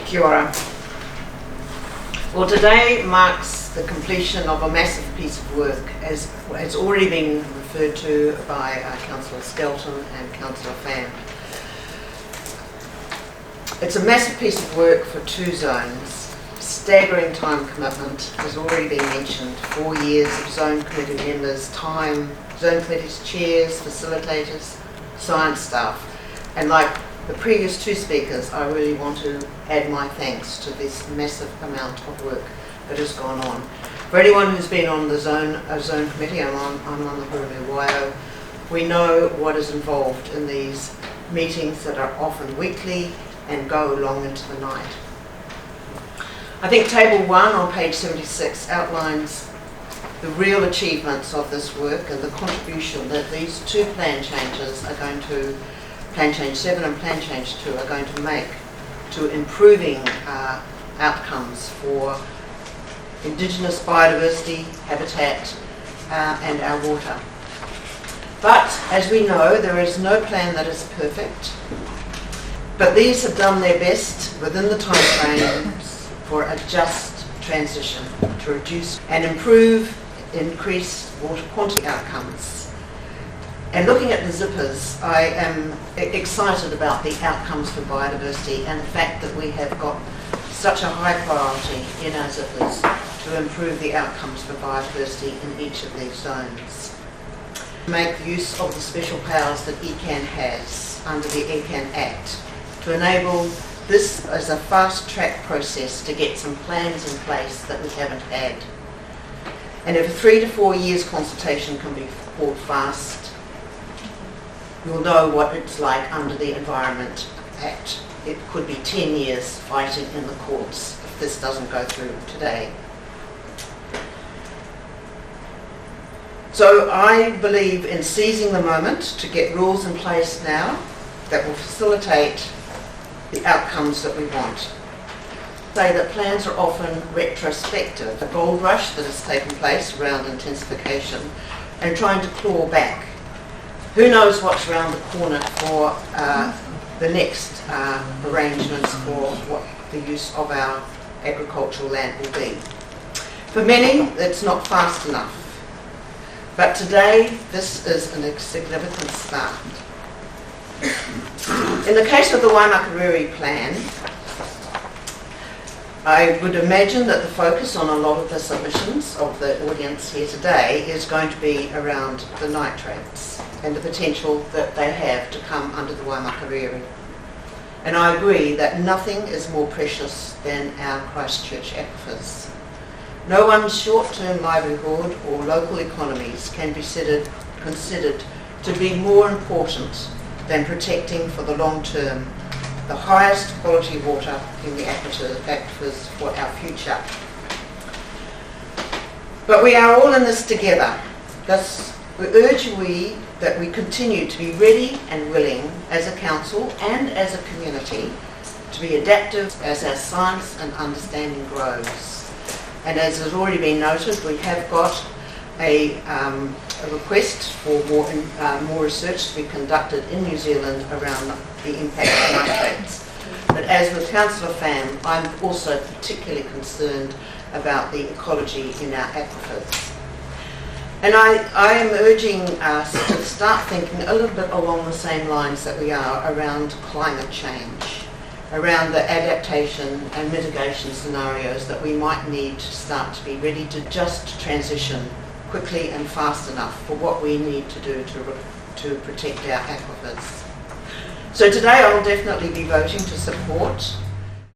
Kia ora. Well, today marks the completion of a massive piece of work, as has already been referred to by Councillor Skelton and Councillor Pham. It's a massive piece of work for two zones. Staggering time commitment has already been mentioned. 4 years of zone committee members' time, zone committees, chairs, facilitators, science staff, and like the previous two speakers, I really want to add my thanks to this massive amount of work that has gone on. For anyone who's been on the zone committee, I'm on the Hurumi Waio, we know what is involved in these meetings that are often weekly and go long into the night. I think Table 1 on page 76 outlines the real achievements of this work and the contribution that these two plan changes are going to, Plan Change 7 and Plan Change 2, are going to make to improving outcomes for Indigenous biodiversity, habitat and our water. But as we know, there is no plan that is perfect, but these have done their best within the time frames for a just transition to reduce and increase water quantity outcomes. And looking at the zippers, I am excited about the outcomes for biodiversity and the fact that we have got such a high priority in our zippers to improve the outcomes for biodiversity in each of these zones. Make use of the special powers that ECAN has under the ECAN Act to enable this as a fast-track process to get some plans in place that we haven't had. And if a 3 to 4 years consultation can be called fast, you'll know what it's like under the Environment Act. It could be 10 years fighting in the courts if this doesn't go through today. So I believe in seizing the moment to get rules in place now that will facilitate the outcomes that we want. Say that plans are often retrospective. A gold rush that has taken place around intensification and trying to claw back. Who knows what's around the corner for the next arrangements for what the use of our agricultural land will be. For many, it's not fast enough. But today, this is a significant start. In the case of the Waimakariri plan, I would imagine that the focus on a lot of the submissions of the audience here today is going to be around the nitrates and the potential that they have to come under the Waimakariri. And I agree that nothing is more precious than our Christchurch aquifers. No one's short-term livelihood or local economies can be considered to be more important than protecting for the long term the highest quality water in the aquifers for our future. But we are all in this together. Thus, we urge that we continue to be ready and willing as a council and as a community to be adaptive as our science and understanding grows. And as has already been noted, we have got a request for more research to be conducted in New Zealand around the impact of nitrates. But as with Councillor Pham, I'm also particularly concerned about the ecology in our aquifers. And I am urging us to start thinking a little bit along the same lines that we are around climate change, around the adaptation and mitigation scenarios that we might need to start to be ready to just transition quickly and fast enough for what we need to do to protect our aquifers. So today I will definitely be voting to support